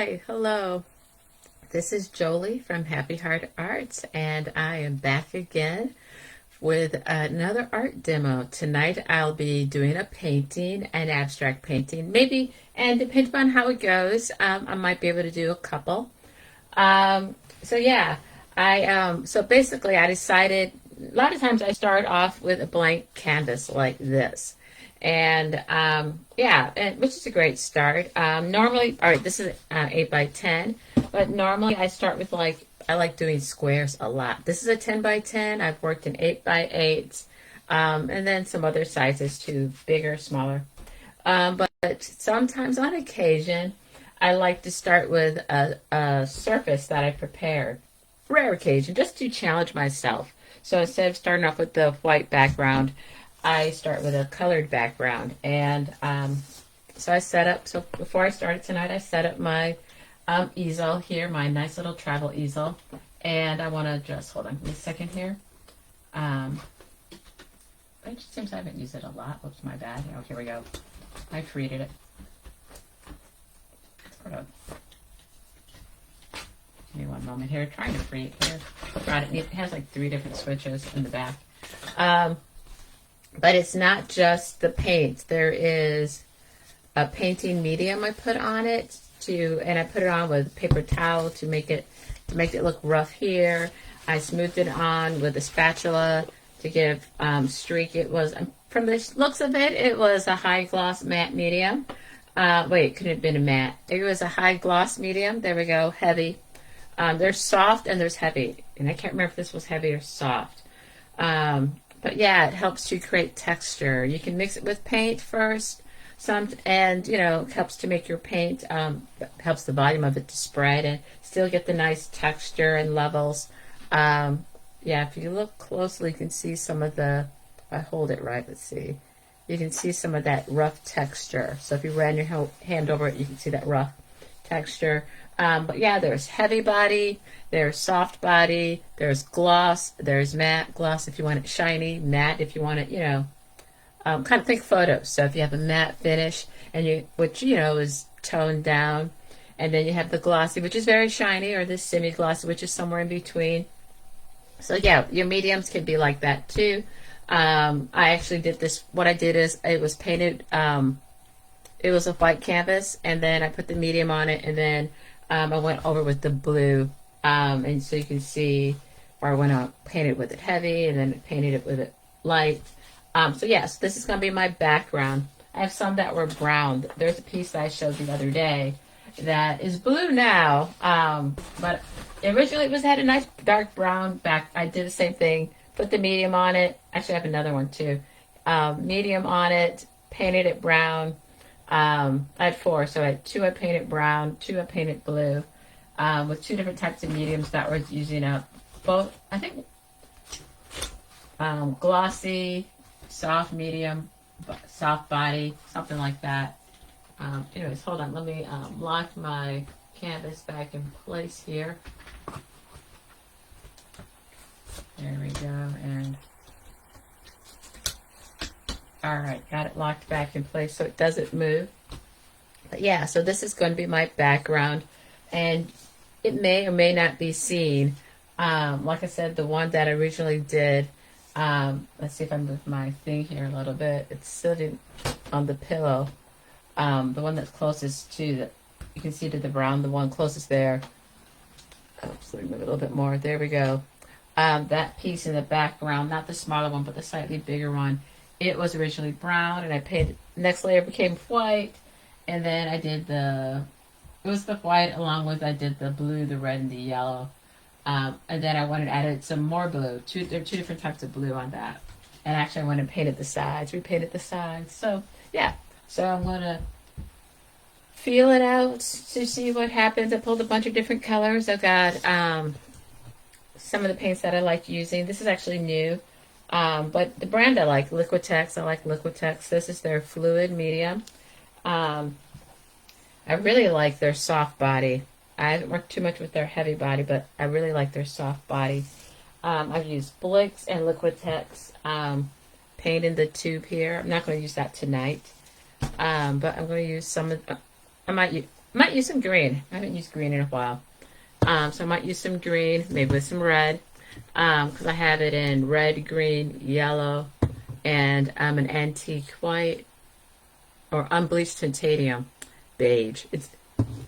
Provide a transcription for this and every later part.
Hi, hello. This is Jolie from Happy Heart Arts, and I am back again with another art demo. Tonight I'll be doing a painting, an abstract painting, maybe, and depending on how it goes, I might be able to do a couple. So yeah, so basically I decided a lot of times I start off with a blank canvas like this. And yeah, which is a great start. Normally, all right, this is 8 by 10, but normally I start with I like doing squares a lot. This is a 10 by 10. I've worked in 8 by 8, and then some other sizes too, bigger, smaller. But sometimes on occasion, I like to start with a surface that I prepared. Rare occasion, just to challenge myself. So instead of starting off with the white background, I start with a colored background. And so I set up, so before I started tonight, I set up my easel here, my nice little travel easel. And I want to just, hold on, give me a second here. It just seems I haven't used it a lot. Oops, my bad. Oh, here we go. I created it. Sort of. Give me one moment here. Trying to free it here. Got it. It has like 3 different switches in the back. But it's not just the paint. There is a painting medium I put on it and I put it on with paper towel to make it look rough here. I smoothed it on with a spatula to give streak. It was, from the looks of it, it was a high gloss matte medium. Wait, couldn't have been a matte. It was a high gloss medium. There we go, heavy. There's soft and there's heavy. And I can't remember if this was heavy or soft. But yeah, it helps to create texture. You can mix it with paint first, and it helps to make your paint, helps the volume of it to spread and still get the nice texture and levels. Yeah, if you look closely, you can see some of if I hold it right, let's see. You can see some of that rough texture. So if you ran your hand over it, you can see that rough texture. But yeah, there's heavy body, there's soft body, there's gloss, there's matte gloss if you want it shiny, matte if you want it, kind of think photos. So if you have a matte finish which is toned down, and then you have the glossy, which is very shiny, or the semi-glossy, which is somewhere in between. So yeah, your mediums can be like that too. I actually did this. What I did is it was painted. It was a white canvas, and then I put the medium on it, and then I went over with the blue, and so you can see where I went out, painted with it heavy, and then painted it with it light. So yes, this is going to be my background. I have some that were brown. There's a piece that I showed the other day that is blue now, but originally it had a nice dark brown back. I did the same thing, put the medium on it. Actually, I have another one too. Medium on it, painted it brown. I had 4, so I had 2 I painted brown, 2 I painted blue, with 2 different types of mediums that were using up both, I think, glossy, soft, medium, soft body, something like that. Anyways, hold on, let me lock my canvas back in place here. There we go, and all right, got it locked back in place so it doesn't move. But yeah, so this is going to be my background, and it may or may not be seen. Like I said, the one that I originally did, let's see if I move my thing here a little bit. It's sitting on the pillow. The one that's closest to you can see to the brown, the one closest there. Oops, let me move it a little bit more. There we go. That piece in the background, not the smaller one, but the slightly bigger one. It was originally brown, and I painted. Next layer became white, and then I did it was the white along with I did the blue, the red, and the yellow. And then I went and added some more blue. There are 2 different types of blue on that. And actually I went and painted the sides, repainted the sides. So yeah, so I'm gonna feel it out to see what happens. I pulled a bunch of different colors. I've got some of the paints that I like using. This is actually new. But the brand I like Liquitex. I like Liquitex. This is their fluid medium. I really like their soft body. I haven't worked too much with their heavy body, but I really like their soft body. I've used Blix and Liquitex paint in the tube here. I'm not going to use that tonight, but I'm going to use some of. Might use some green. I haven't used green in a while. So I might use some green, maybe with some red, because I have it in red, green, yellow, and an antique white or unbleached titanium beige.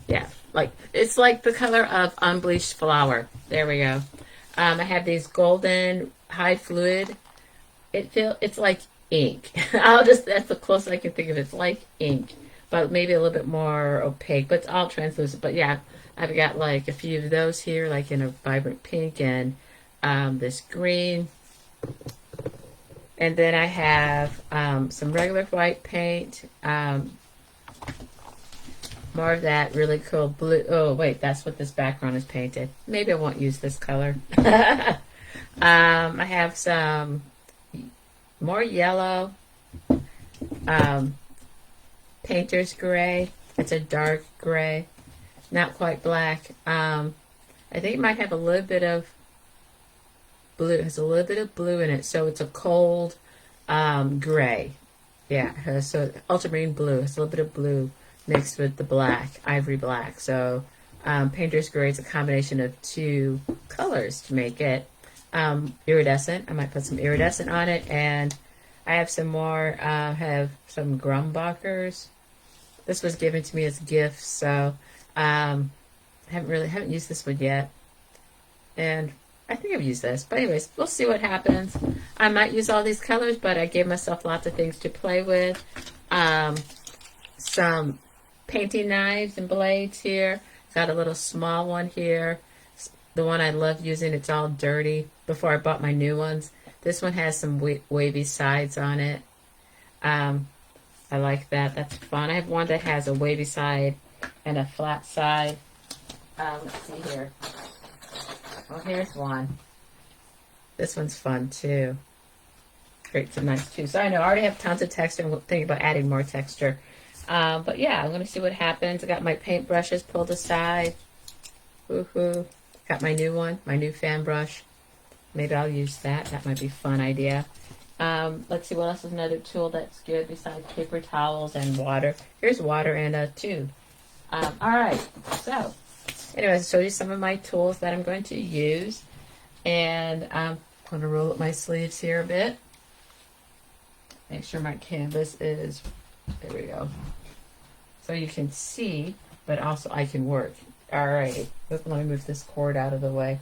Yeah, it's like the color of unbleached flour. There we go. I have these golden high fluid. It's like ink. That's the closest I can think of it. It's like ink, but maybe a little bit more opaque, but it's all translucent. But yeah, I've got like a few of those here, like in a vibrant pink and this green. And then I have some regular white paint, more of that really cool blue. Oh, wait, that's what this background is painted. Maybe I won't use this color. I have some more yellow, painter's gray. It's a dark gray, not quite black. I think it might have a little bit of blue. It has a little bit of blue in it, so it's a cold gray. Yeah, so ultramarine blue. It's a little bit of blue mixed with the black, ivory black. So painter's gray is a combination of two colors to make it iridescent. I might put some iridescent on it, and I have some more. Have some Grumbacher's. This was given to me as gifts, so haven't used this one yet, and I think I've used this. But anyways, we'll see what happens. I might use all these colors, but I gave myself lots of things to play with. Some painting knives and blades here. Got a little small one here. The one I love using, it's all dirty before I bought my new ones. This one has some wavy sides on it. I like that. That's fun. I have one that has a wavy side and a flat side. Let's see here. Oh, here's one. This one's fun too. Great, nice too. So I know I already have tons of texture. I'm thinking about adding more texture. But yeah, I'm going to see what happens. I got my paint brushes pulled aside. Woohoo. Got my new one, my new fan brush. Maybe I'll use that. That might be a fun idea. Let's see, what else is another tool that's good besides paper towels and water? Here's water and a tube. All right, so anyways, I'll show you some of my tools that I'm going to use. And I'm going to roll up my sleeves here a bit. Make sure my canvas is, there we go. So you can see, but also I can work. Alrighty, let me move this cord out of the way.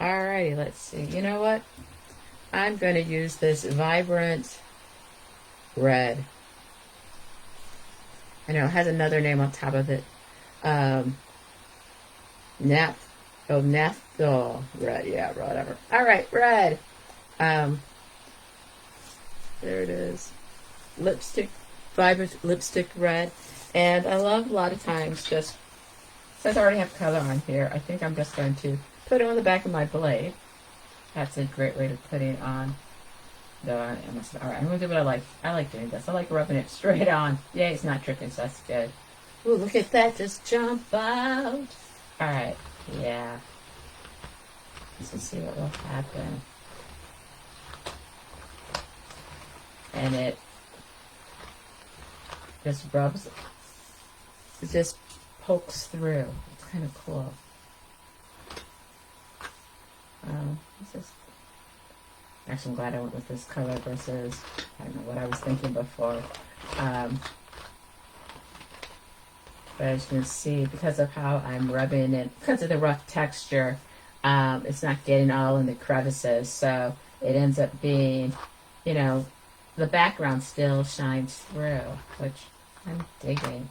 Alrighty, let's see. You know what? I'm going to use this vibrant red. I know it has another name on top of it. Naphtha red, yeah, whatever. Alright, red. There it is. Lipstick, vibrant lipstick red. And I love a lot of times just, since I already have color on here, I think I'm just going to put it on the back of my blade. That's a great way to put it on. Alright, I'm going to do what I like. I like doing this. I like rubbing it straight on. Yay, it's not dripping, so that's good. Ooh, look at that. Just jump out. Alright, yeah. Let's see what will happen. And it just rubs, it just pokes through. It's kind of cool. Actually, I'm glad I went with this color versus, I don't know what I was thinking before. But as you can see, because of how I'm rubbing it, because of the rough texture, it's not getting all in the crevices. So it ends up being, you know, the background still shines through, which I'm digging.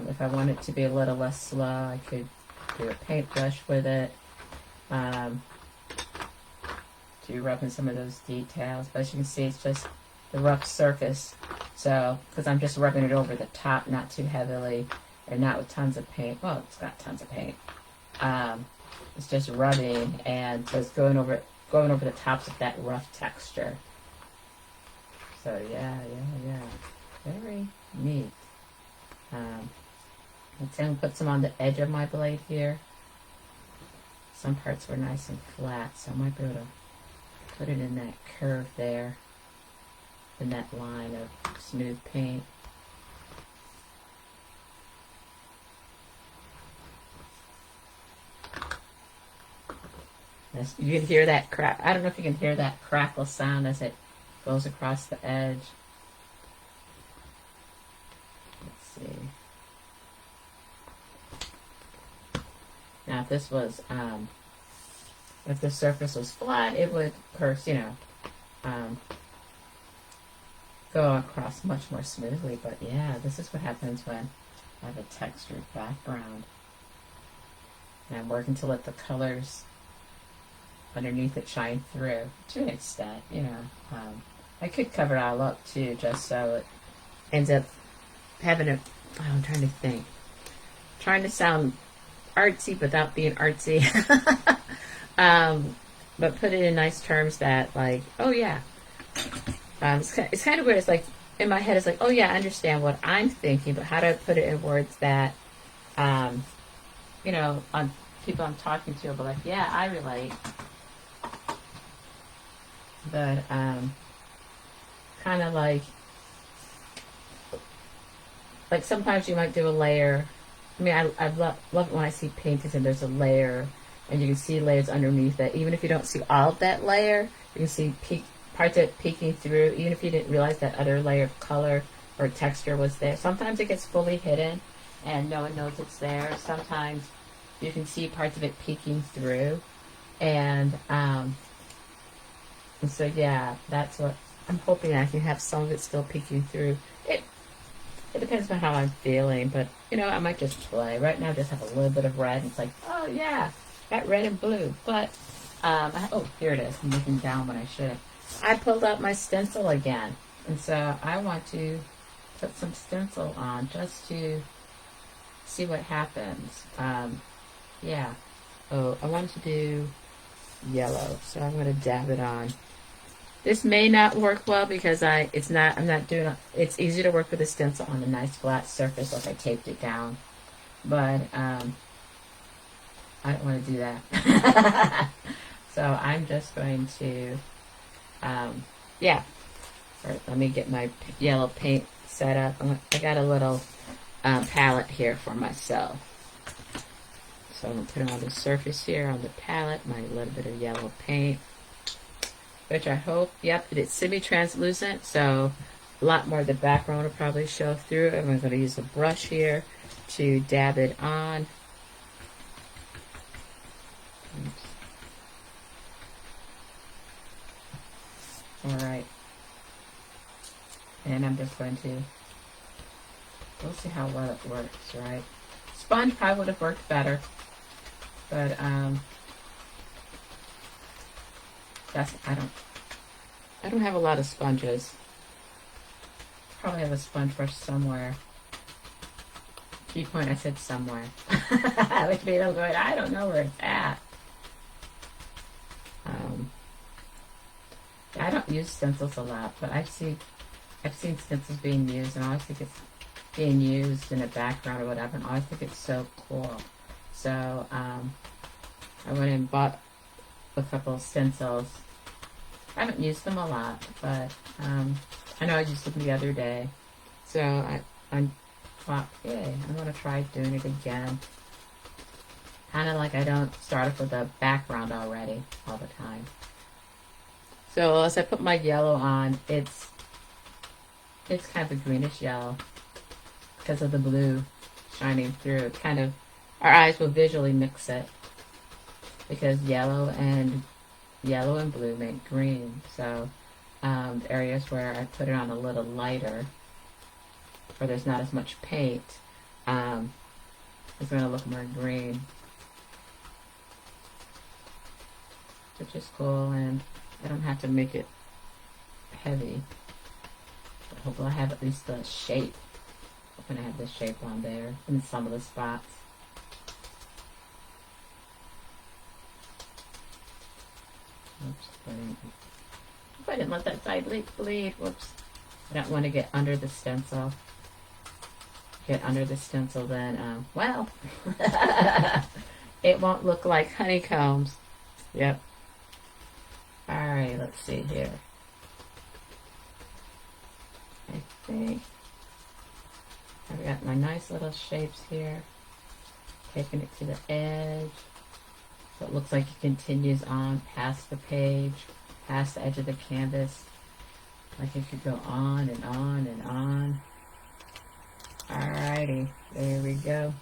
If I want it to be a little less slow, I could do a paintbrush with it to rub in some of those details. But as you can see, it's just the rough surface. So, because I'm just rubbing it over the top, not too heavily, and not with tons of paint. Well, it's got tons of paint. It's just rubbing and just going over the tops of that rough texture. So yeah. Very neat. Let's see, I'm going to put some on the edge of my blade here. Some parts were nice and flat, so I might be able to put it in that curve there, in that line of smooth paint. You can hear that crack. I don't know if you can hear that crackle sound as it goes across the edge. Let's see. Now, if this was, if the surface was flat, it would, of course, go across much more smoothly. But yeah, this is what happens when I have a textured background. And I'm working to let the colors underneath it shine through to an extent, I could cover it all up too, just so it ends up having a, I'm trying to think. Trying to sound artsy without being artsy. But put it in nice terms that, like, oh yeah. It's kind of weird. It's like, in my head, it's like, oh yeah, I understand what I'm thinking, but how do I put it in words that, on people I'm talking to will be like, yeah, I relate. But, kind of like sometimes you might do a layer. I mean, I love it when I see paintings and there's a layer, and you can see layers underneath it. Even if you don't see all of that layer, you can see parts of it peeking through, even if you didn't realize that other layer of color or texture was there. Sometimes it gets fully hidden, and no one knows it's there. Sometimes you can see parts of it peeking through, and so yeah, that's what I'm hoping. I can have some of it still peeking through. It depends on how I'm feeling, but I might just play. Right now I just have a little bit of red, and it's like, oh yeah, got red and blue. But oh, here it is. I'm looking down when I should. I pulled out my stencil again, and so I want to put some stencil on just to see what happens. Yeah. Oh, I want to do yellow, so I'm going to dab it on. This may not work well because it's easier to work with a stencil on a nice flat surface like I taped it down. But I don't want to do that. So I'm just going to, yeah. All right, let me get my yellow paint set up. I got a little palette here for myself. So I'm going to put it on the surface here on the palette, my little bit of yellow paint, which I hope, yep, it's semi-translucent, so a lot more of the background will probably show through. And I'm going to use a brush here to dab it on. Oops. All right. And I'm just going to, we'll see how well it works, right? Sponge probably would have worked better, but I don't have a lot of sponges. Probably have a sponge brush somewhere. Key point, I said somewhere. Which made them going, I don't know where it's at. I don't use stencils a lot, but I've seen stencils being used, and I always think it's being used in a background or whatever, and I always think it's so cool. So I went and bought a couple of stencils. I haven't used them a lot, but I know I used them the other day. So I thought, yay, I'm going to try doing it again. Kind of like I don't start off with a background already all the time. So as I put my yellow on, it's kind of a greenish yellow because of the blue shining through. It kind of, our eyes will visually mix it because yellow and blue make green. So the areas where I put it on a little lighter, where there's not as much paint, it's going to look more green, which is cool, and I don't have to make it heavy. But hopefully I have at least the shape. Hoping I have the shape on there in some of the spots. Oops, I didn't let that side bleed. Whoops. I don't want to get under the stencil. Get under the stencil, then, well, it won't look like honeycombs. Yep. Alright, let's see here. I think I've got my nice little shapes here. Taking it to the edge. So it looks like it continues on past the page, past the edge of the canvas. Like it could go on and on and on. Alrighty, there we go.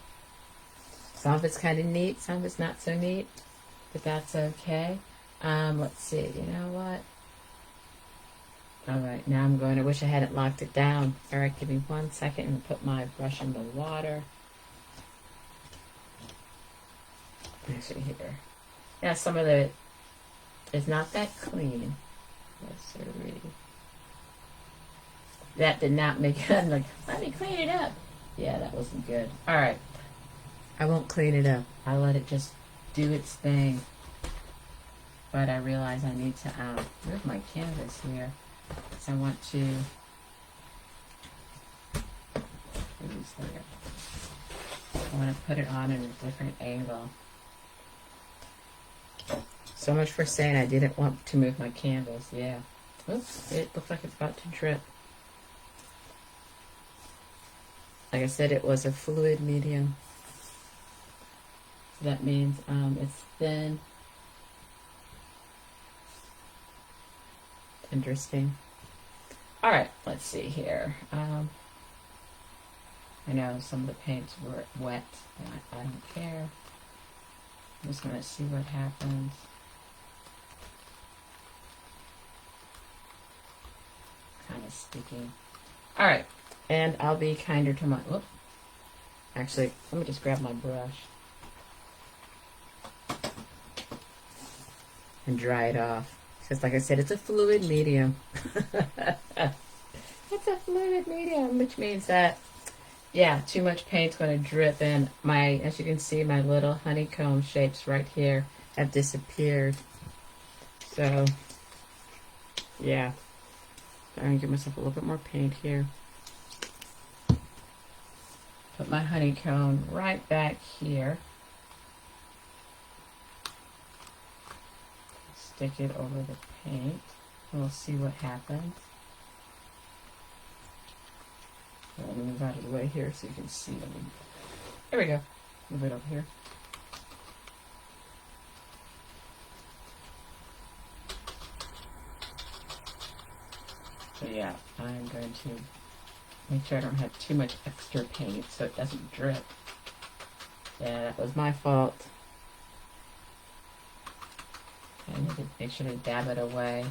Some of it's kind of neat, some of it's not so neat, but that's okay. Let's see, you know what? Alright, now I'm going, I wish I hadn't locked it down. Alright, give me 1 second and put my brush in the water. Actually here. Yeah, some of it is not that clean. Let's see. That did not make it. I'm like, let me clean it up. Yeah, that wasn't good. Alright. I won't clean it up. I'll let it just do its thing. But I realize I need to move my canvas here. So I want to I want to put it on in a different angle. So much for saying I didn't want to move my canvas. Yeah. Oops, it looks like it's about to drip. Like I said, it was a fluid medium. So that means it's thin. Interesting. All right, let's see here. I know some of the paints were wet, and I don't care. I'm just going to see what happens. Kind of sticky. All right, and I'll be kinder to my... Whoop. Actually, let me just grab my brush and dry it off. Because like I said, it's a fluid medium. It's a fluid medium, which means that, yeah, too much paint's going to drip. And my, as you can see, my little honeycomb shapes right here have disappeared. So, yeah. I'm going to give myself a little bit more paint here. Put my honeycomb right back here. Stick it over the paint. We'll see what happens. I'll move out of the way here so you can see them. There we go. Move it over here. So yeah, I'm going to make sure I don't have too much extra paint so it doesn't drip. Yeah, that was my fault. I need to make sure to dab it away.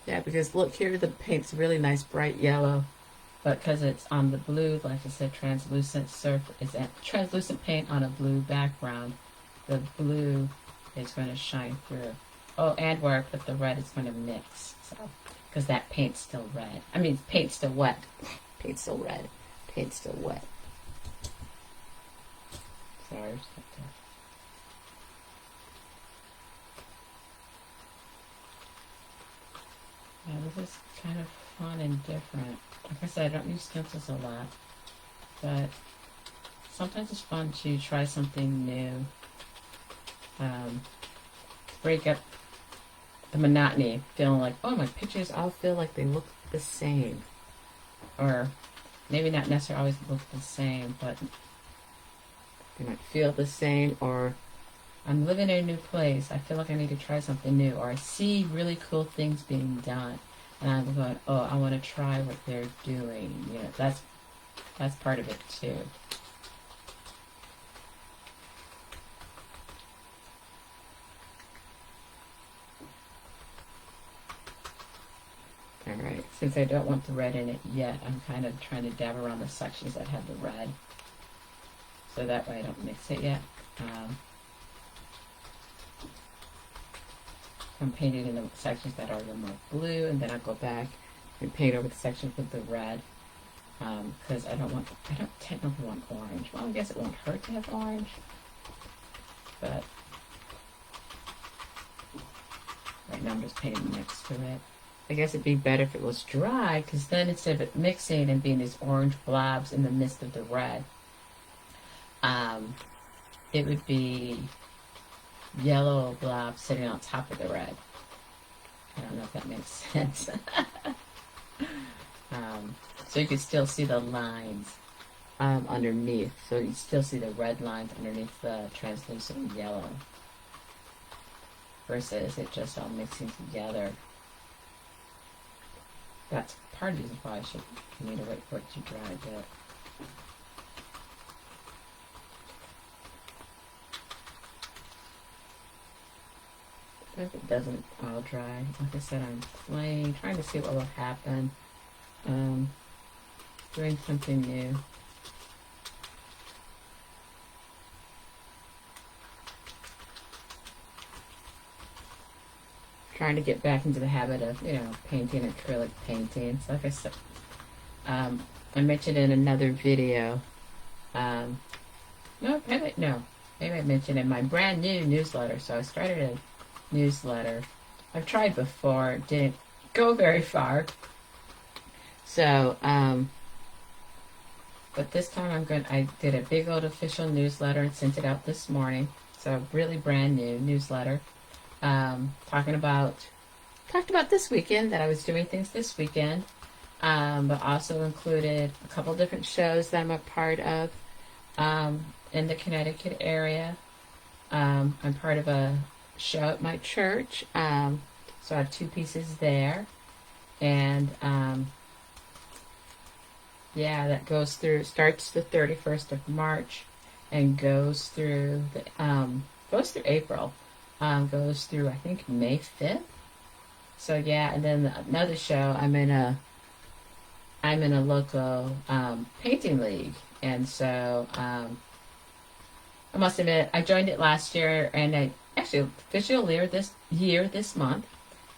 Yeah, because look here, the paint's really nice bright yellow. But because it's on the blue, like I said, translucent surface, it's a translucent paint on a blue background. The blue is going to shine through. Oh, and where I put the red, it's going to mix. So, because that paint's still red. I mean, paint's still wet. Paint's still red. Paint's still wet. Sorry, just have to... Yeah, this is kind of fun and different. Like I said, I don't use stencils a lot, but sometimes it's fun to try something new. Break up the monotony, feeling like, oh, my pictures all feel like they look the same. Or maybe not necessarily always look the same, but they might feel the same. Or I'm living in a new place, I feel like I need to try something new. Or I see really cool things being done, and I'm going, oh, I want to try what they're doing. You know, that's part of it too. Alright, since I don't want the red in it yet, I'm kind of trying to dab around the sections that have the red. So that way I don't mix it yet. I'm painting in the sections that are the more blue, and then I'll go back and paint over the sections with the red. Because I don't technically want orange. Well, I guess it won't hurt to have orange. But right now I'm just painting next to it. I guess it'd be better if it was dry, because then instead of it mixing and being these orange blobs in the midst of the red, it would be yellow blobs sitting on top of the red. I don't know if that makes sense. So you can still see the lines underneath. So you still see the red lines underneath the translucent yellow. Versus it just all mixing together. That's part of the reason why I need to wait for it to dry a bit. If it doesn't all dry, like I said, I'm playing, trying to see what will happen. Doing something new. Trying to get back into the habit of, painting acrylic paintings. Like I said, I mentioned in another video. Maybe I mentioned in my brand new newsletter. So I started a newsletter. I've tried before, didn't go very far. So, but this time I did a big old official newsletter and sent it out this morning. So really brand new newsletter. Talked about this weekend, that I was doing things this weekend, but also included a couple different shows that I'm a part of in the Connecticut area. I'm part of a show at my church, so I have 2 pieces there, and that goes through, starts the 31st of March and goes through April. Goes through, I think, May 5th. So and then another show, I'm in a local painting league, and so I must admit I joined it last year, and I actually officially this month,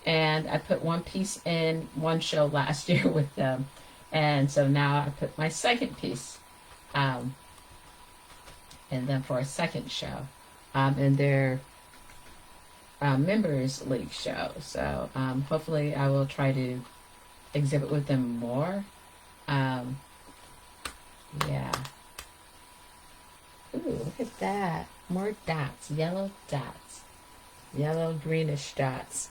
and I put one piece in one show last year with them, and so now I put my second piece, and then for a second show, in their members league show. So hopefully I will try to exhibit with them more. Ooh, look at that. More dots. Yellow dots. Yellow greenish dots.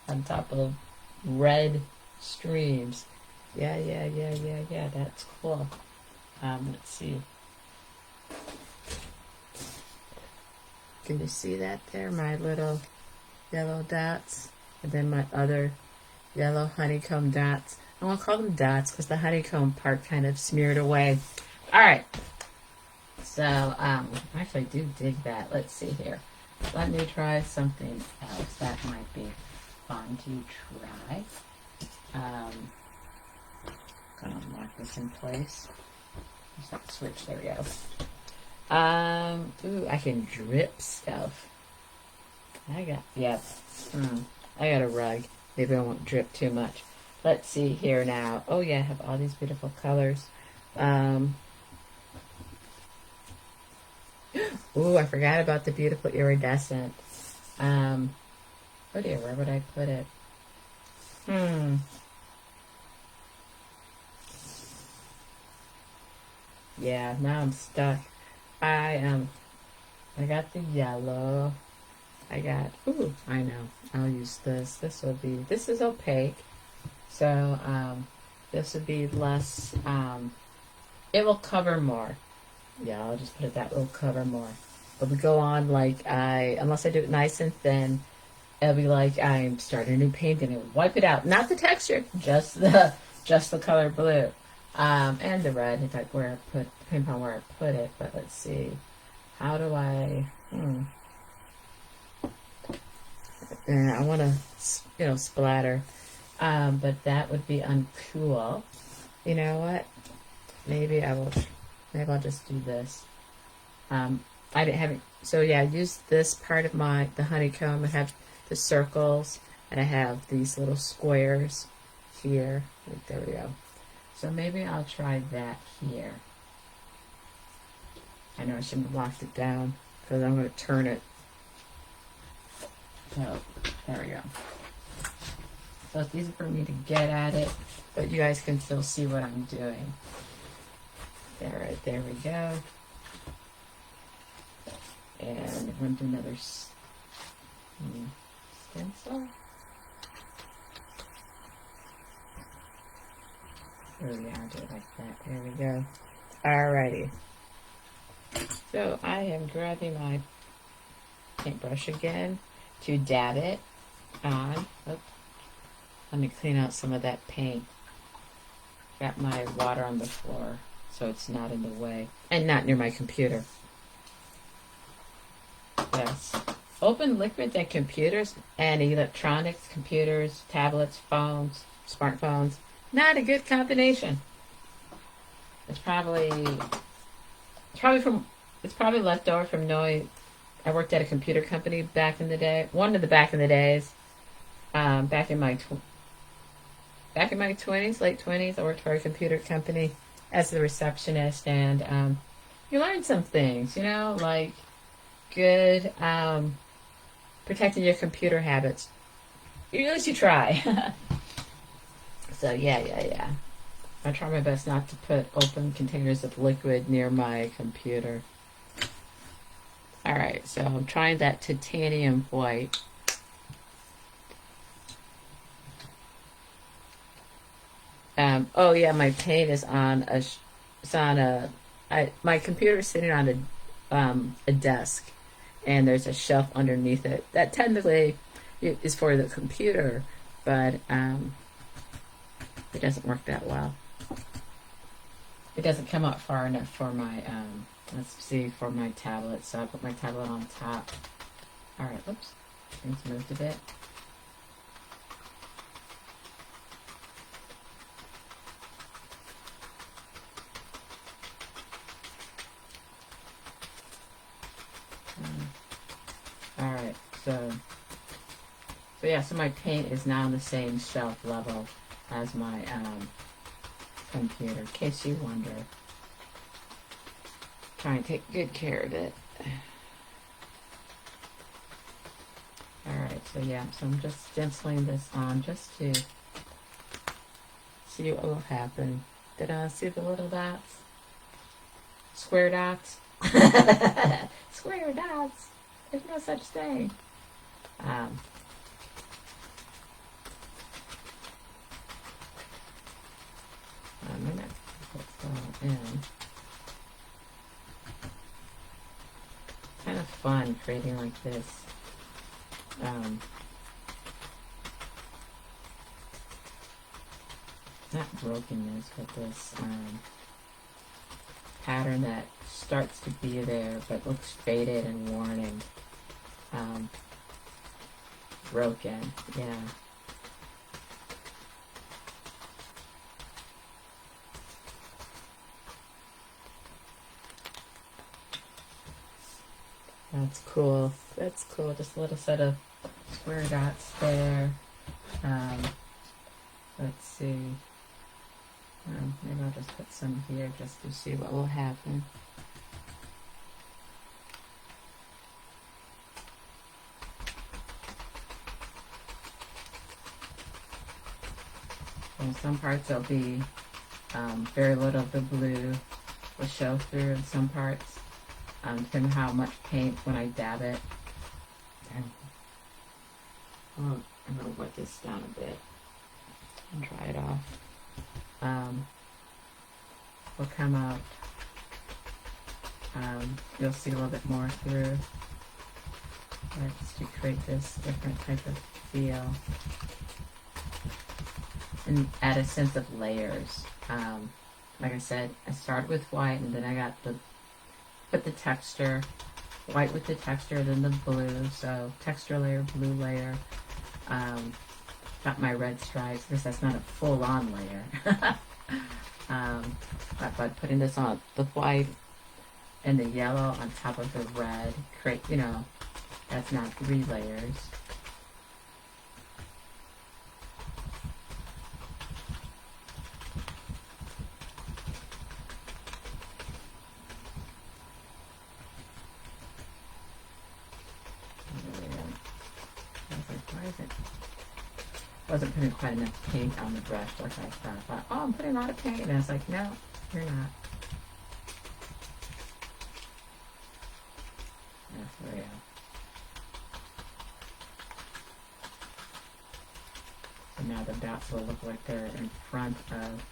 On top of red streams. Yeah. That's cool. Let's see. Can you see that there? My little yellow dots. And then my other yellow honeycomb dots. I won't call them dots because the honeycomb part kind of smeared away. Alright. So, actually I do dig that. Let's see here. Let me try something else. That might be fun to try. Gonna lock this in place. Just have to switch. There we go. I can drip stuff. I got a rug. Maybe I won't drip too much. Let's see here now. Oh yeah, I have all these beautiful colors. I forgot about the beautiful iridescent. Oh dear, where would I put it? Yeah, now I'm stuck. I got the yellow. I know. I'll use this. This is opaque. So, this would be less, it will cover more. Yeah, I'll just put it that will cover more. But we go on unless I do it nice and thin, it'll be like I'm starting a new painting and wipe it out. Not the texture, just the color blue. And the red, depending on where I put it. But let's see. How do I, I want to, splatter. But that would be uncool. You know what? Maybe I'll just do this. I didn't have it. So yeah, I used this part of the honeycomb. I have the circles, and I have these little squares here. There we go. So maybe I'll try that here. I know I shouldn't have locked it down because I'm going to turn it. So there we go. So it's easy for me to get at it, but you guys can still see what I'm doing. There we go. And I'm going to do another stencil. There we are, do it like that. There we go. Alrighty. So I am grabbing my paintbrush again to dab it on. Oops. Let me clean out some of that paint. Got my water on the floor so it's not in the way and not near my computer. Yes. Open liquids and computers and electronics, computers, tablets, phones, smartphones. Not a good combination. It's probably left over from knowing I worked at a computer company back in the day. One of the back in the days. Back in my 20s, late 20s, I worked for a computer company as the receptionist, and you learn some things, like good protecting your computer habits. At least you try. So yeah. I try my best not to put open containers of liquid near my computer. Alright, so I'm trying that titanium white. Oh yeah, my paint is on my computer's sitting on a desk, and there's a shelf underneath it that technically is for the computer, but it doesn't work that well. It doesn't come up far enough for my for my tablet, so I put my tablet on top. Alright, oops, things moved a bit. Alright, so my paint is now on the same shelf level as my computer, in case you wonder. Try and take good care of it. Alright, so I'm just stenciling this on just to see what will happen. Did I see the little dots? Square dots? Square dots! There's no such thing. I'm gonna put that in. Kind of fun creating like this. Not brokenness, but this pattern that starts to be there but looks faded and worn and broken. Yeah. That's cool. That's cool. Just a little set of square dots there. Let's see. Maybe I'll just put some here just to see what will happen. And some parts will be very little of the blue will show through in some parts. Depending on how much paint when I dab it. I'm going to wet this down a bit and dry it off. Will come out. You'll see a little bit more through. Just to create this different type of feel. And add a sense of layers. Like I said, I started with white and then I put the texture, white with the texture, then the blue, so texture layer, blue layer. Got my red stripes, because that's not a full-on layer. But putting this on the white and the yellow on top of the red, create, that's now 3 layers. I wasn't putting quite enough paint on the brush like I thought. I thought, oh, I'm putting a lot of paint. And I was like, no, you're not. Yes, there we go. So now the dots will look like they're in front of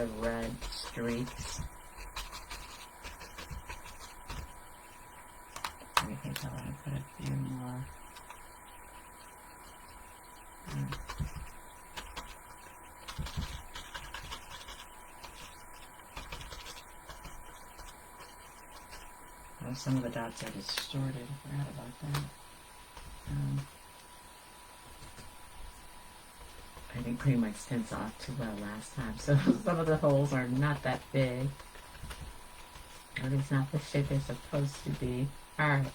the red streaks. I think I want to put a few more. Oh, some of the dots are distorted. I forgot about that. I didn't clean my stencil off too well last time, so some of the holes are not that big. Or at least not the shape they're supposed to be. Alright.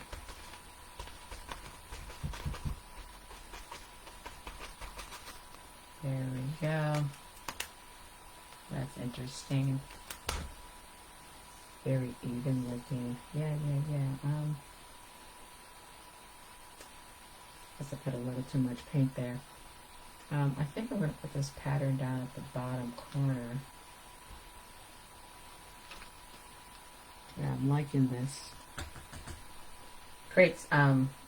There we go. That's interesting. Very even looking. Yeah. Guess I put a little too much paint there. I think I'm going to put this pattern down at the bottom corner. Yeah, I'm liking this. Creates,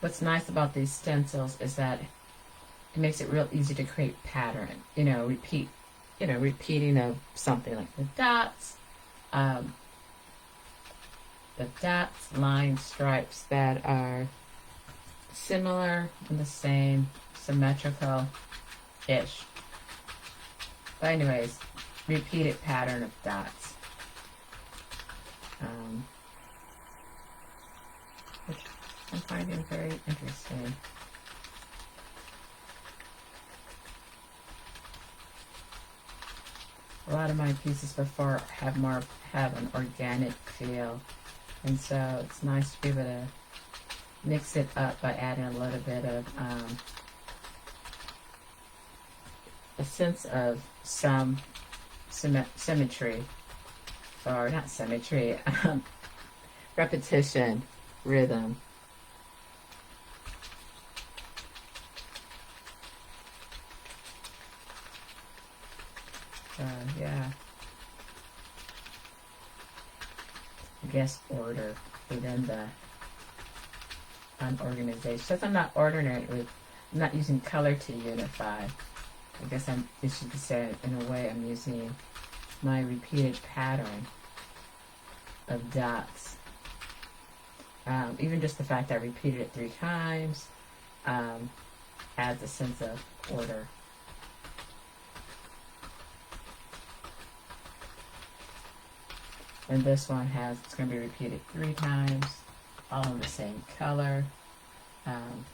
what's nice about these stencils is that it makes it real easy to create pattern. Repeating of something like the dots, lines, stripes that are similar and the same, symmetrical-ish. But anyways, repeated pattern of dots. Which I'm finding very interesting. A lot of my pieces before have an organic feel, and so it's nice to be able to mix it up by adding a little bit of a sense of some symmetry, or not symmetry, repetition, rhythm. Yeah. I guess order within the organization. Since I'm not ordering it I'm not using color to unify. I guess it should be said in a way I'm using my repeated pattern of dots. Even just the fact that I repeated it 3 times adds a sense of order. And this one it's going to be repeated 3 times, all in the same color. I'll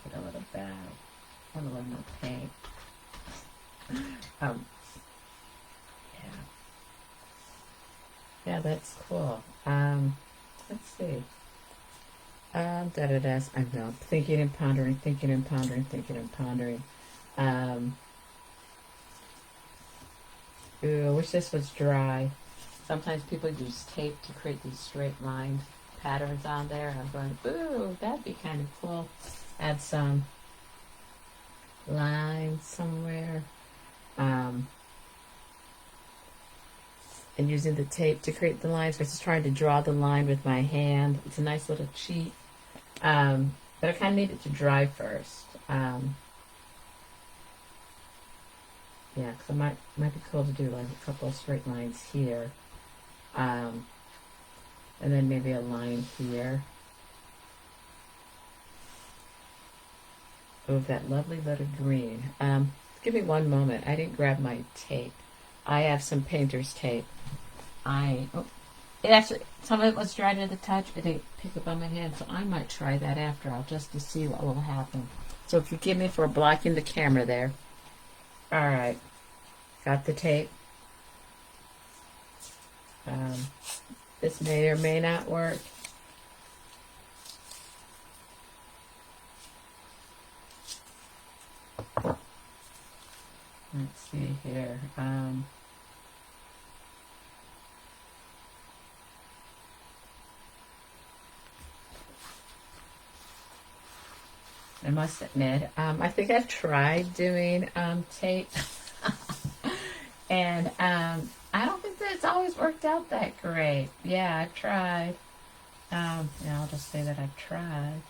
get a little bag. I want a little more paint. Yeah, that's cool. Let's see. I know, thinking and pondering. Ooh, I wish this was dry. Sometimes people use tape to create these straight line patterns on there. And I'm going, ooh, that'd be kind of cool. Add some lines somewhere. And using the tape to create the lines versus trying to draw the line with my hand. It's a nice little cheat. But I kind of need it to dry first. Yeah, because it might be cool to do like a couple of straight lines here. And then maybe a line here. Oh, that lovely little green. Give me one moment. I didn't grab my tape. I have some painter's tape. It actually, some of it was dry to the touch. It didn't pick up on my hand, so I might try that after all, just to see what will happen. So forgive me for blocking the camera there. Alright, got the tape. This may or may not work. Let's see here. I must admit, I think I've tried doing tape, and I don't think that it's always worked out that great. Yeah, I've tried. Yeah, I'll just say that I've tried.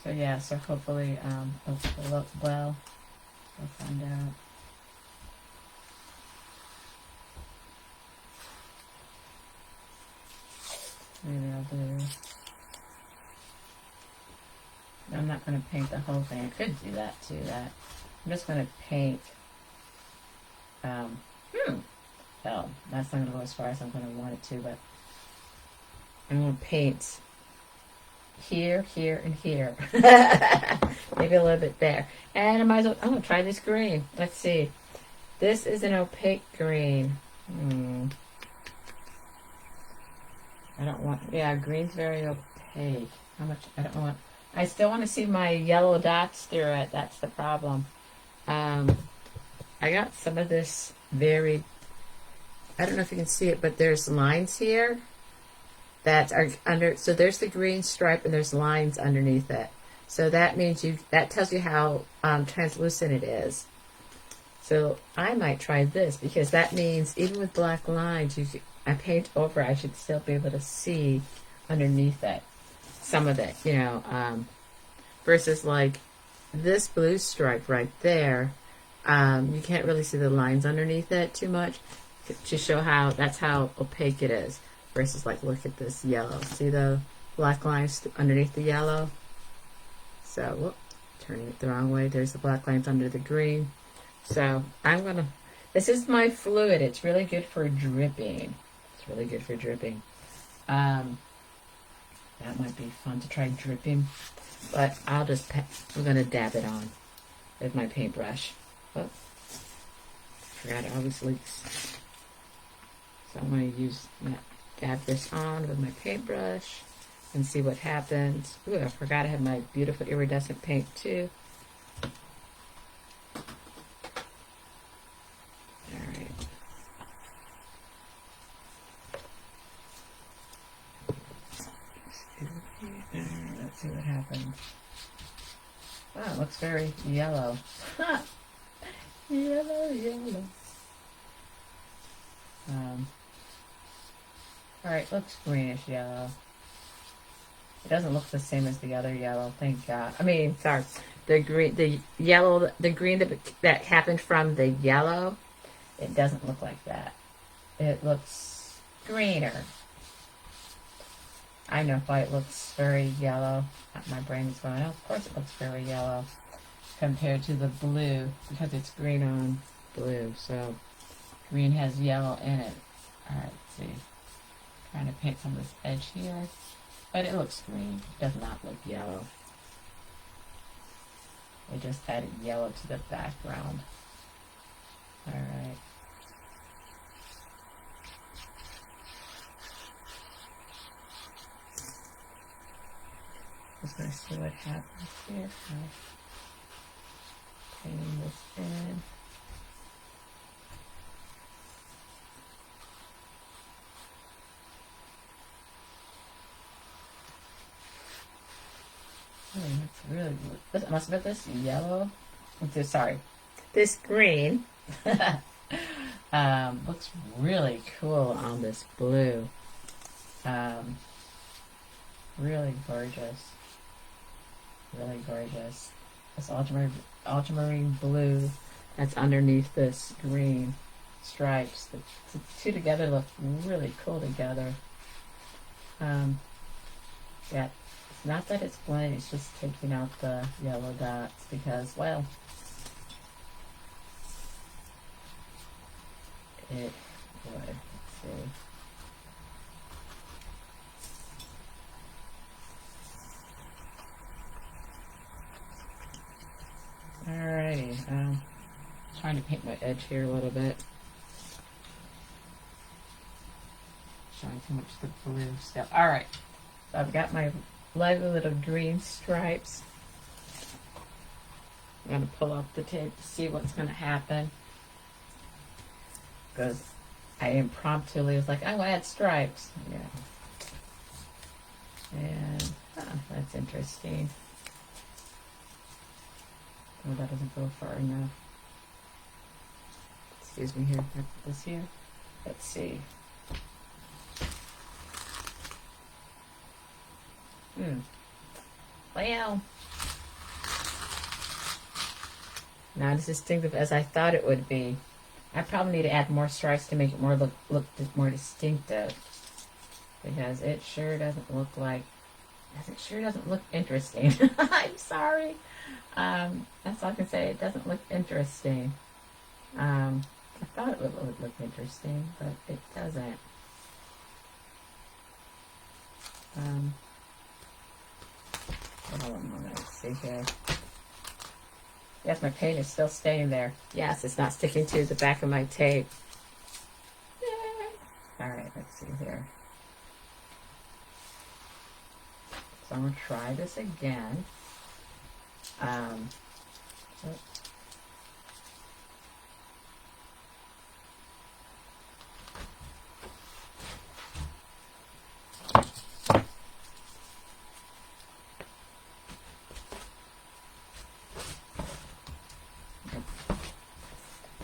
So yeah, so hopefully it'll look well. We'll find out. Maybe I'll do. I'm not going to paint the whole thing. I could do that too. I'm just going to paint. Hell, that's not going to go as far as I'm going to want it to, but I'm going to paint here, here, and here. Maybe a little bit there. And I might as well, I'm going to try this green. Let's see. This is an opaque green. I don't want, yeah, green's very opaque. How much, I don't want, I still want to see my yellow dots through it. That's the problem. I got some of this very, I don't know if you can see it, but there's lines here that are under, so there's the green stripe and there's lines underneath it. So that means that tells you how translucent it is. So I might try this because that means even with black lines, I paint over, I should still be able to see underneath it some of it, versus like this blue stripe right there. You can't really see the lines underneath it too much to show that's how opaque it is. Versus like, look at this yellow. See the black lines underneath the yellow? So, whoop, turning it the wrong way. There's the black lines under the green. So this is my fluid. It's really good for dripping. It's really good for dripping. That might be fun to try dripping. But I'm going to dab it on with my paintbrush. Oh, forgot it always leaks. So I'm going to dab this on with my paintbrush and see what happens. Ooh, I forgot I have my beautiful iridescent paint too. Alright. Let's see what happens. Wow, it looks very yellow. Yellow. Alright, looks greenish yellow. It doesn't look the same as the other yellow, thank God. I mean, sorry. The green that happened from the yellow, it doesn't look like that. It looks greener. I know why it looks very yellow. My brain is going, oh, of course it looks very yellow compared to the blue because it's green on blue. So green has yellow in it. Alright, let's see. Trying to paint some of this edge here. But it looks green. It does not look yellow. I just added yellow to the background. Alright. Just going to see what happens here. Painting this in. It's really good. I must have been this yellow. Sorry, this green looks really cool on this blue. Really gorgeous. Really gorgeous. This ultramarine blue that's underneath this green stripes. The two together look really cool together. Yeah. Not that it's blending, it's just taking out the yellow dots because, well, it would. Let's see. Alrighty, trying to paint my edge here a little bit. Showing too much of the blue stuff. Alright, so I've got my lovely little green stripes. I'm going to pull off the tape to see what's going to happen. Because I impromptu was like, I want to add stripes. Yeah. And that's interesting. Oh, that doesn't go far enough. Excuse me here. Can I put this here? Let's see. Well, Not as distinctive as I thought it would be. I probably need to add more stripes to make it look more distinctive, because it sure doesn't look like, it sure doesn't look interesting. I'm sorry. That's all I can say. It doesn't look interesting. I thought it would look interesting, but it doesn't. Hold on a moment. Let's see here. Yes, my paint is still staying there. Yes, it's not sticking to the back of my tape. Yay. All right, let's see here. So I'm going to try this again.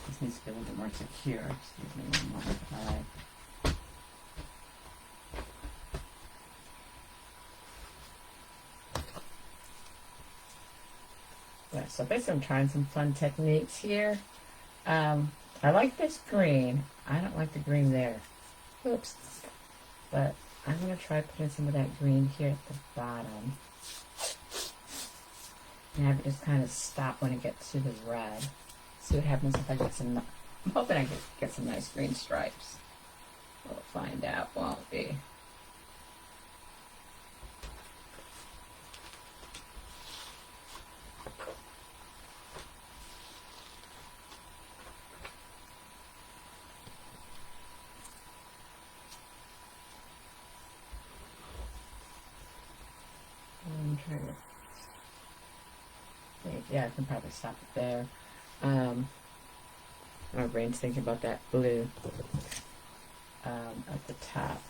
This needs to be a little bit more secure. Excuse me one moment. All right. Yeah, so basically I'm trying some fun techniques here. I like this green. I don't like the green there. Oops. But I'm going to try putting some of that green here at the bottom. And have it just kind of stop when it gets to the red. See what happens if I get some, I'm hoping I get some nice green stripes. We'll find out, won't we? I'm trying to think. Yeah, I can probably stop it there. My brain's thinking about that blue at the top.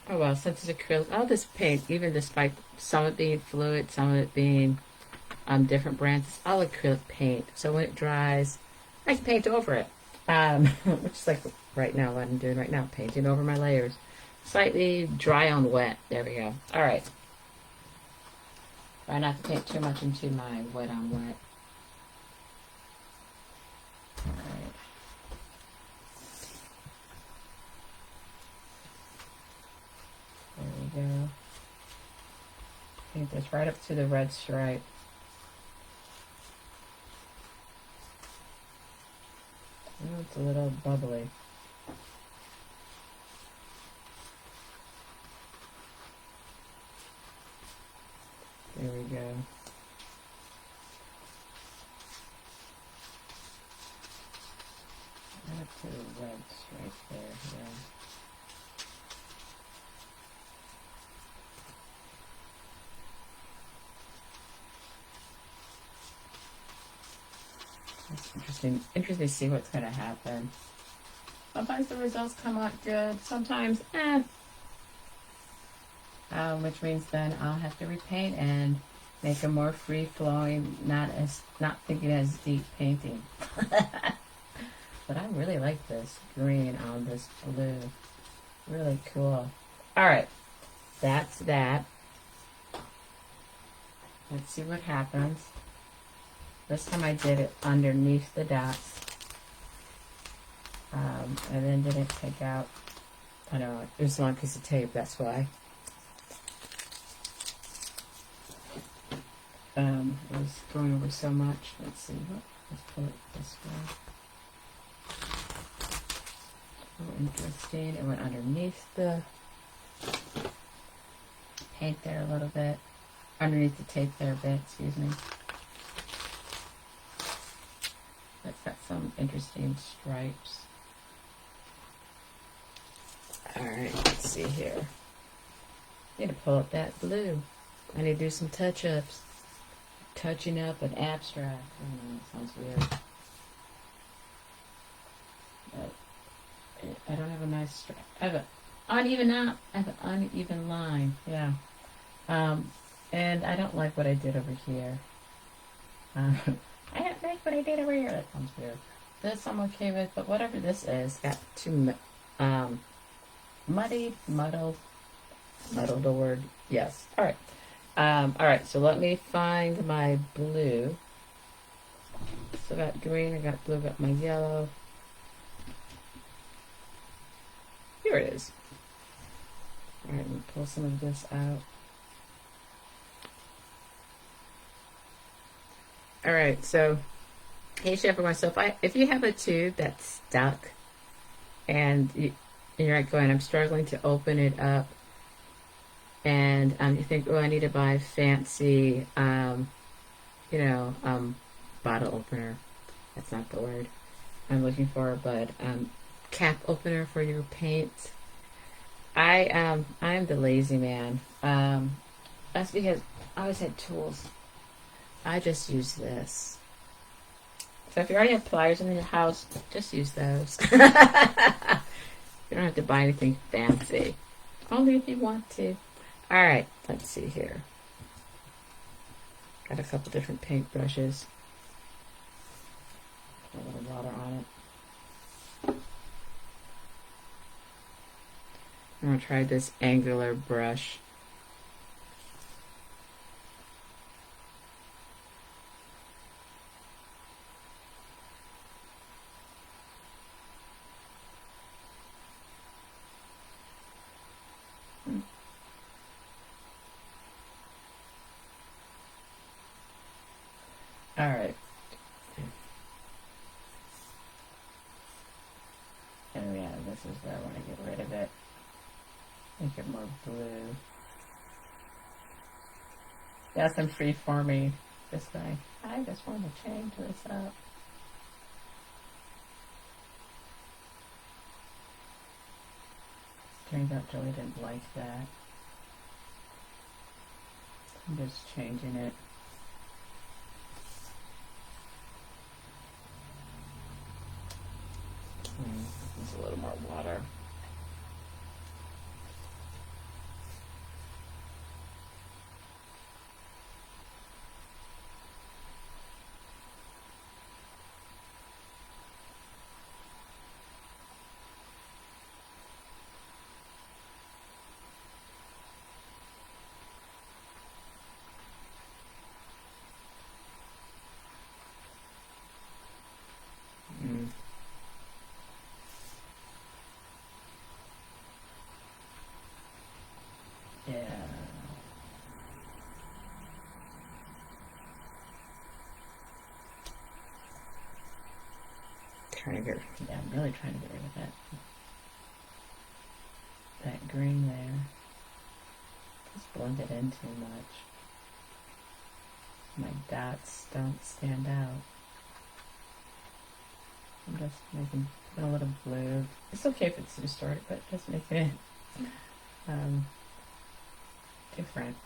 Oh well, since it's acrylic, all this paint, even despite some of it being fluid, some of it being different brands, it's all acrylic paint. So when it dries, I can paint over it. Which is like right now what I'm doing right now, painting over my layers. Slightly dry on wet. There we go. All right. Try not to paint too much into my wet on wet. All right. There we go. Paint this right up to the red stripe. Oh, it's a little bubbly. There we go. Right up to the red stripe there, yeah. That's interesting. Interesting to see what's going to happen. Sometimes the results come out good. Sometimes, which means then I'll have to repaint and make a more free-flowing, not thinking as deep painting. But I really like this green on this blue. Really cool. All right, that's that. Let's see what happens. This time I did it underneath the dots. And then didn't take out, I don't know, it was a long piece of tape, that's why. It was going over so much. Let's see, let's pull it this way. Oh, interesting. It went underneath the paint there a little bit. Underneath the tape there a bit, excuse me. That's got some interesting stripes. Alright, let's see here. I need to pull up that blue. I need to do some touch-ups. Touching up an abstract. That sounds weird. But I don't have a nice stripe. I have an uneven line. Yeah. And I don't like what I did over here. I don't like what I did over here. That sounds weird. This I'm okay with, but whatever this is, got too muddled the word. Yes. All right. All right. So let me find my blue. So I got green, I got blue, I got my yellow. Here it is. Alright, let me pull some of this out. Alright, so hey chef, everyone. So if you have a tube that's stuck and you're like going, I'm struggling to open it up, and you think, oh, I need to buy a fancy bottle opener. That's not the word I'm looking for, but cap opener for your paint. I'm the lazy man. That's because I always had tools. I just use this. So if you already have pliers in your house, just use those. You don't have to buy anything fancy. Only if you want to. Alright, let's see here. Got a couple different paint brushes. Put a little water on it. I'm going to try this angular brush. Alright. Oh yeah, this is where I want to get rid of it. Make it more blue. Yes, I'm free-forming this way. I just want to change this up. Turns out Joey didn't like that. I'm just changing it. There's a little more water. Yeah. I'm really trying to get rid of that green there. Just blend it in too much. My dots don't stand out. I'm just making a little blue. It's okay if it's distorted, but just making it different.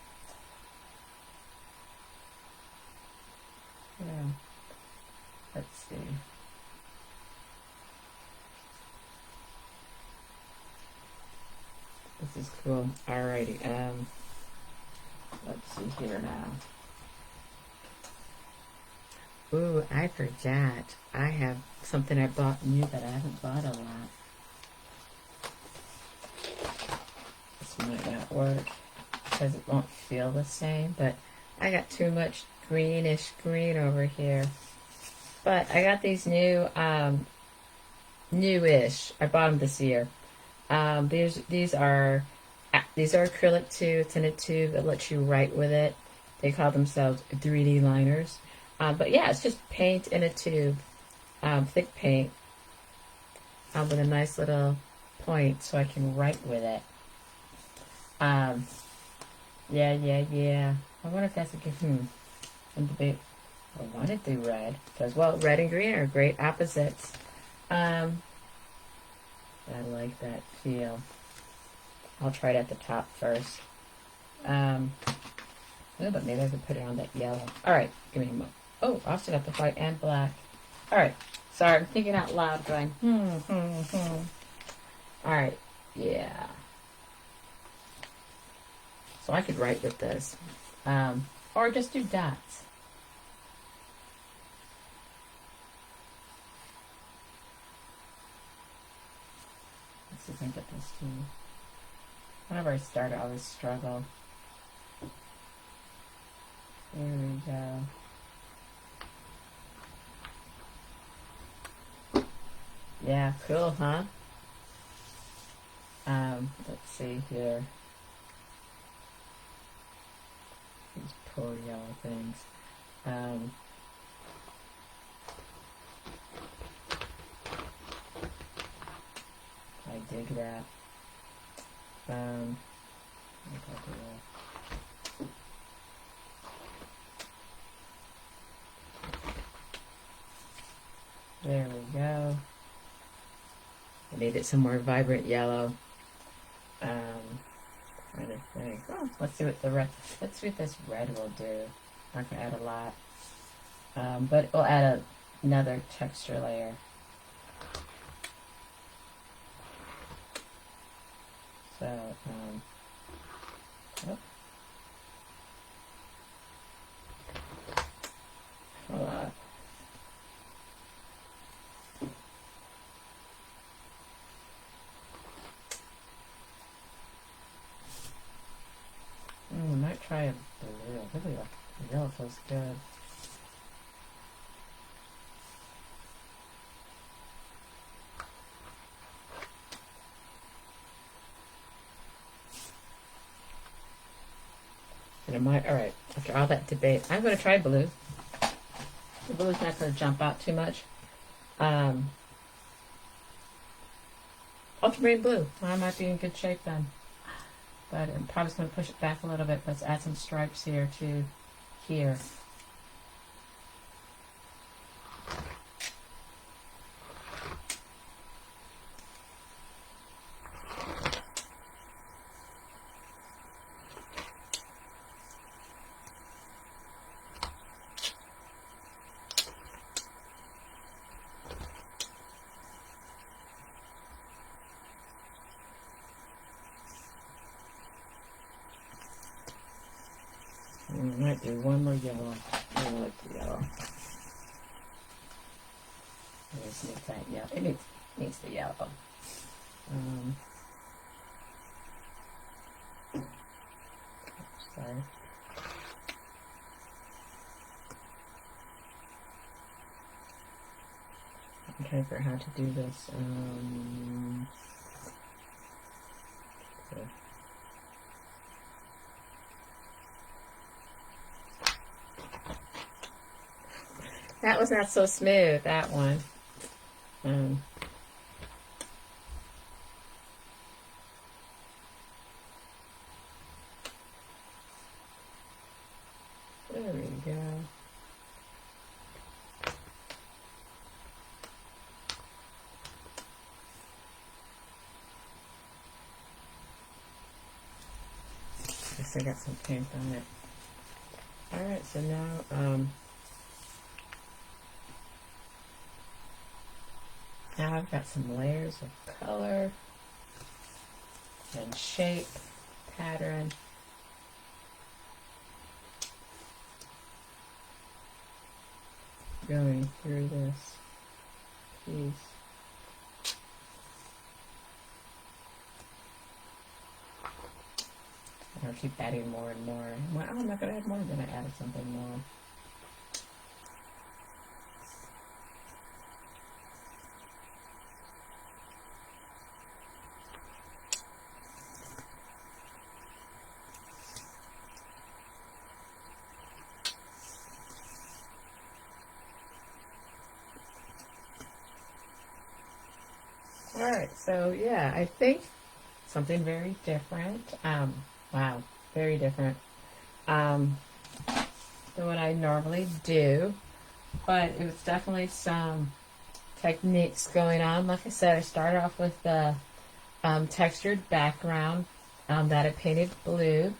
Yeah. Let's see. This is cool. Alrighty. Let's see here now. Ooh, I forgot. I have something I bought new that I haven't bought a lot. This might not work because it won't feel the same, but I got too much greenish green over here. But I got these new, newish. I bought them this year. These are acrylic tubes in a tube that lets you write with it. They call themselves 3D liners. But yeah, it's just paint in a tube, thick paint, with a nice little point so I can write with it. Yeah. I wonder if that's a good, and debate. I wanted to do red, because, well, red and green are great opposites. I like that feel. I'll try it at the top first. But maybe I could put it on that yellow. Alright, give me a moment. Oh, I also got the white and black. Alright, sorry, I'm thinking out loud, going, Alright, yeah. So I could write with this. Or just do dots. Let's see if I can get this too. Whenever I start, I always struggle. There we go. Yeah, cool, huh? Let's see here. These poor yellow things. I dig that. What do I do? There we go. I needed some more vibrant yellow. Trying to think. Oh, let's see what the red. Let's see what this red will do. Not gonna add a lot, but we'll add another texture layer. So, oh. Hold on. I might try a blue. Really, the yellow feels good. And I might, all right, after all that debate, I'm going to try blue. The blue's not going to jump out too much. Ultramarine blue. Well, I might be in good shape then. But I'm probably going to push it back a little bit. Let's add some stripes here to here. We might do one more yellow. I like the yellow. It needs that yellow. It needs the yellow. Sorry. I'm trying to figure out how to do this. Okay. That was not so smooth, that one. There we go. Guess I got some paint on it. Alright, so now, now I've got some layers of color and shape, pattern. Going through this piece. I'll keep adding more and more. Well, I'm not going to add more, then I added something more. Alright, so yeah, I think something very different. Wow, very different than what I normally do. But it was definitely some techniques going on. Like I said, I started off with the textured background that I painted blue,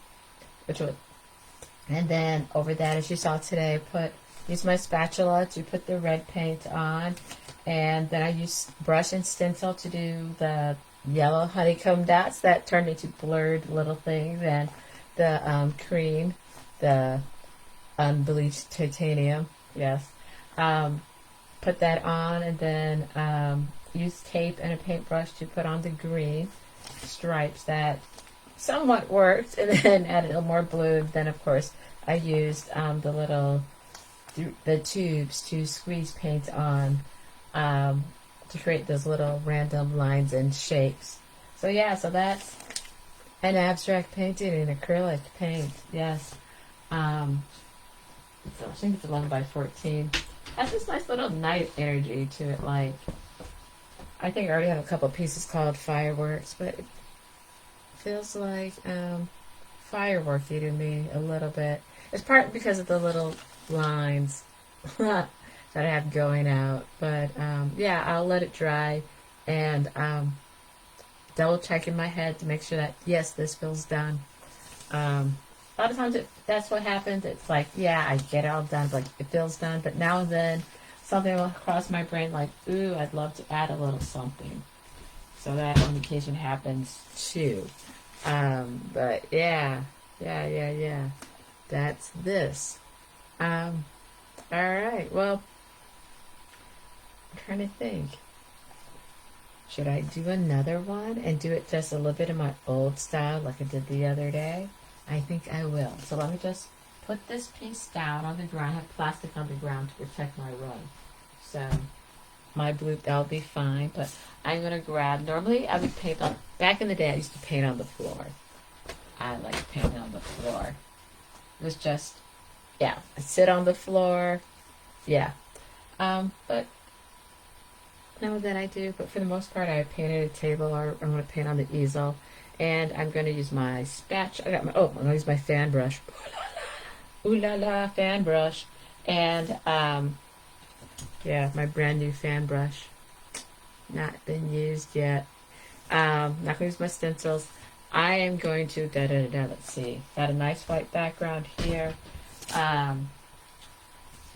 and then over that, as you saw today, I used my spatula to put the red paint on, and then I used brush and stencil to do the yellow honeycomb dots that turned into blurred little things, and the cream, the unbleached titanium, yes. Put that on, and then use tape and a paintbrush to put on the green stripes that somewhat worked, and then added a little more blue. And then, of course, I used the tubes to squeeze paint on to create those little random lines and shapes. So yeah, so that's an abstract painting in acrylic paint. Yes. So I think it's 11 by 14. Has this nice little night energy to it. Like, I think I already have a couple pieces called fireworks, but it feels like fireworky to me a little bit. It's partly because of the little lines that I have going out. But yeah, I'll let it dry and double check in my head to make sure that, yes, this feels done. A lot of times that's what happens. It's like, yeah, I get it all done, like it feels done. But now and then something will cross my brain like, ooh, I'd love to add a little something. So that on occasion happens too. But yeah. That's this. All right. Well, I'm trying to think. Should I do another one and do it just a little bit in my old style like I did the other day? I think I will. So let me just put this piece down on the ground. I have plastic on the ground to protect my rug. So my blue, that'll be fine. But I'm going to grab, normally I would paint on, back in the day I used to paint on the floor. I like painting on the floor. It was just, yeah, I sit on the floor. Yeah. But now and then I do. But for the most part, I painted a table or I'm going to paint on the easel. And I'm going to use my spatula. I'm going to use my fan brush. Ooh la la, fan brush. And, yeah, my brand new fan brush. Not been used yet. Not going to use my stencils. I am going to, let's see. Got a nice white background here. Let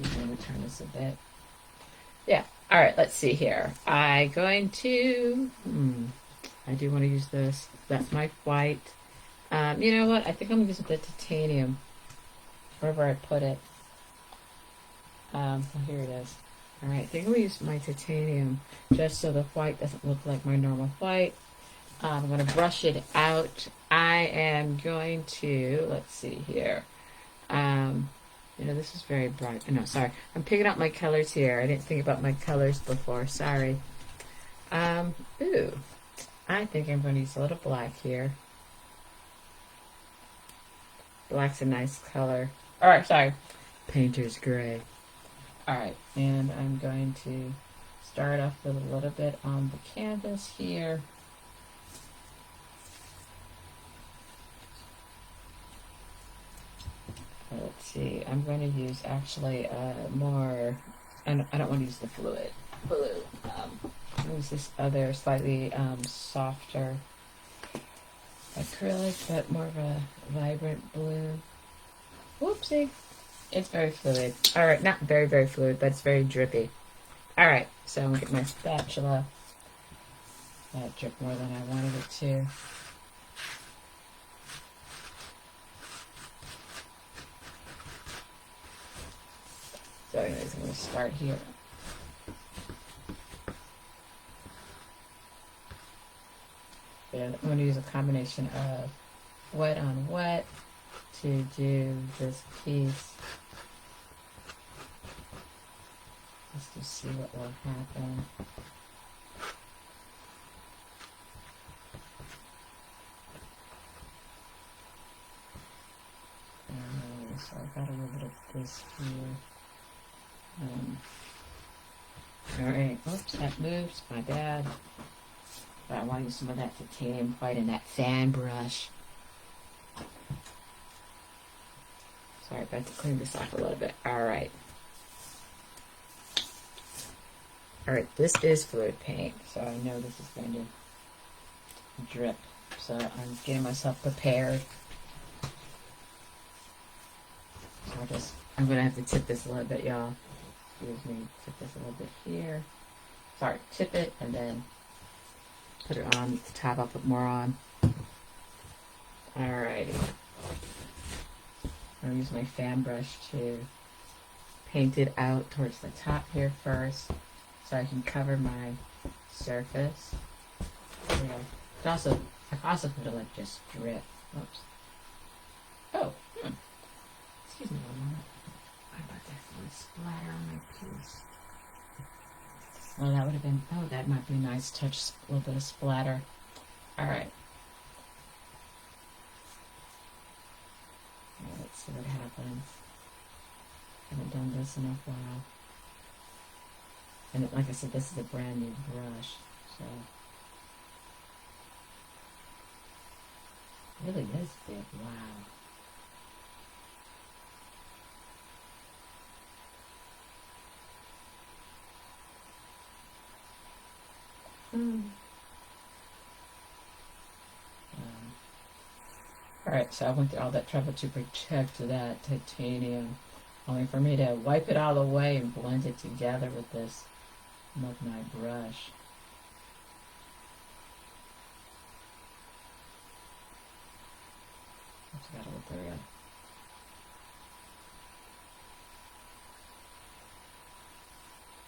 me turn this a bit. Yeah. All right, let's see here. I'm going to, I do want to use this. That's my white. You know what? I think I'm going to use a bit of titanium. Wherever I put it. Well, here it is. All right, I think I'm going to use my titanium just so the white doesn't look like my normal white. I'm going to brush it out. I am going to, let's see here. You know, this is very bright. No, sorry. I'm picking up my colors here. I didn't think about my colors before. Sorry. Ooh. I think I'm going to use a little black here. Black's a nice color. Alright, sorry. Painter's gray. Alright, and I'm going to start off with a little bit on the canvas here. Let's see, I'm going to use actually more, I don't want to use the fluid blue. Use this other slightly softer acrylic, but more of a vibrant blue. Whoopsie. It's very fluid. Alright, not very, very fluid, but it's very drippy. Alright, so I'm going to get my spatula. That dripped more than I wanted it to. So anyways, I'm going to start here. And I'm going to use a combination of wet on wet to do this piece. Just to see what will happen. So I've got a little bit of this here. Alright, oops, that moves, my bad. But I want to use some of that titanium white in that fan brush. Sorry, I have to clean this off a little bit. Alright. Alright, this is fluid paint, so I know this is going to drip. So I'm getting myself prepared. So I'm going to have to tip this a little bit, y'all. Excuse me, tip this a little bit here. Sorry, tip it and then put it on the top. I'll put more on. Alrighty. I'm going to use my fan brush to paint it out towards the top here first so I can cover my surface. Yeah. I can also put it like just drip. Oops. Oh, excuse me one moment. I'm about to actually splatter on my piece. Oh, that would have been, oh, that might be a nice touch, a little bit of splatter. All right. Let's see what happens. Haven't done this in a while. And like I said, this is a brand new brush, so it really is big. Wow. Alright, so I went through all that trouble to protect that titanium, only for me to wipe it all away and blend it together with this Mug-Night brush. Just gotta look through it.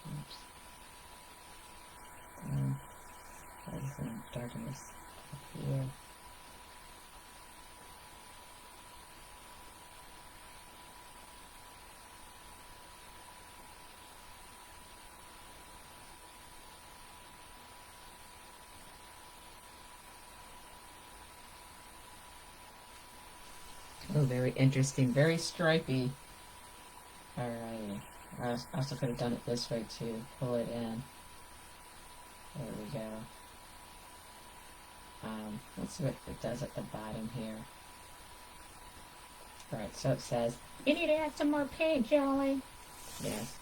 Oops. I just want to darken this up here. Oh, very interesting, very stripy. Alrighty. I also could have done it this way too. Pull it in. There we go. Let's see what it does at the bottom here. Alright, so it says, you need to add some more paint, Jolly. Yes.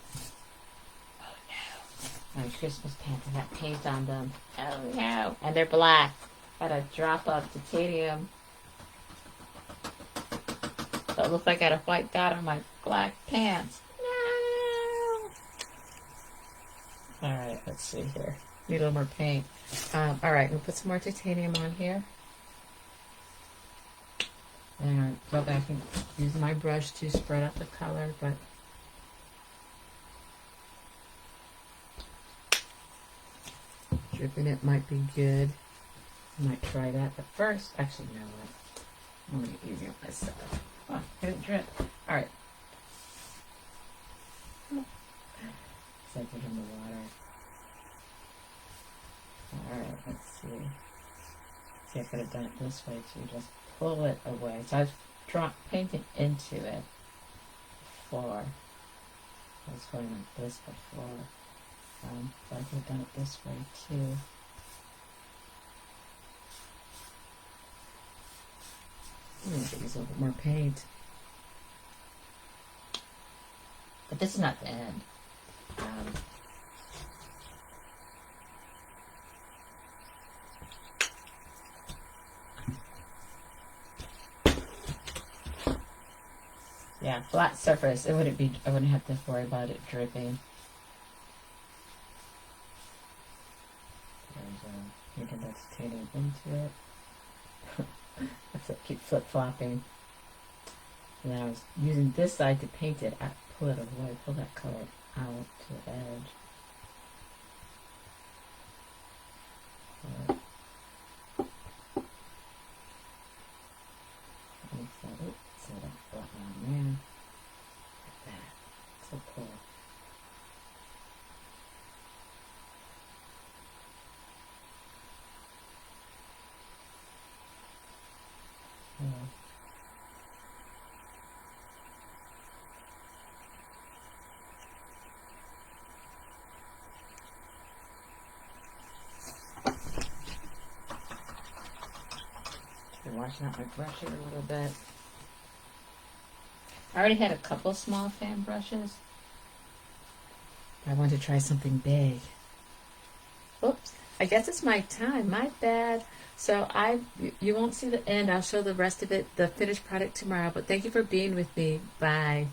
Oh no. My Christmas pants have paint on them. Oh no. And they're black. Got a drop of titanium. So it looks like I got a white dot on my black pants. No. Alright, let's see here. Need a little more paint. Alright, we'll put some more titanium on here. And go back and use my brush to spread out the color, but dripping it might be good. I might try that, but first, actually, you know what? I'm going to get easy on myself. Oh, it didn't drip. Alright. So I put in the water. Alright, let's see. See, I could have done it this way too. Just pull it away. So I was painting into it before. I was going like this before. So I could have done it this way too. I'm going to use a little bit more paint. But this is not the end. Yeah, flat surface. I wouldn't have to worry about it dripping. You can just take it into it. That's it, keep flip-flopping. And then I was using this side to paint it. I pull it away, pull that color out to the edge. So that black on there. Like that. So cool. Washing out my brush here a little bit. I already had a couple small fan brushes. I want to try something big. Oops, I guess it's my time. My bad. So you won't see the end. I'll show the rest of it, the finished product tomorrow. But thank you for being with me. Bye.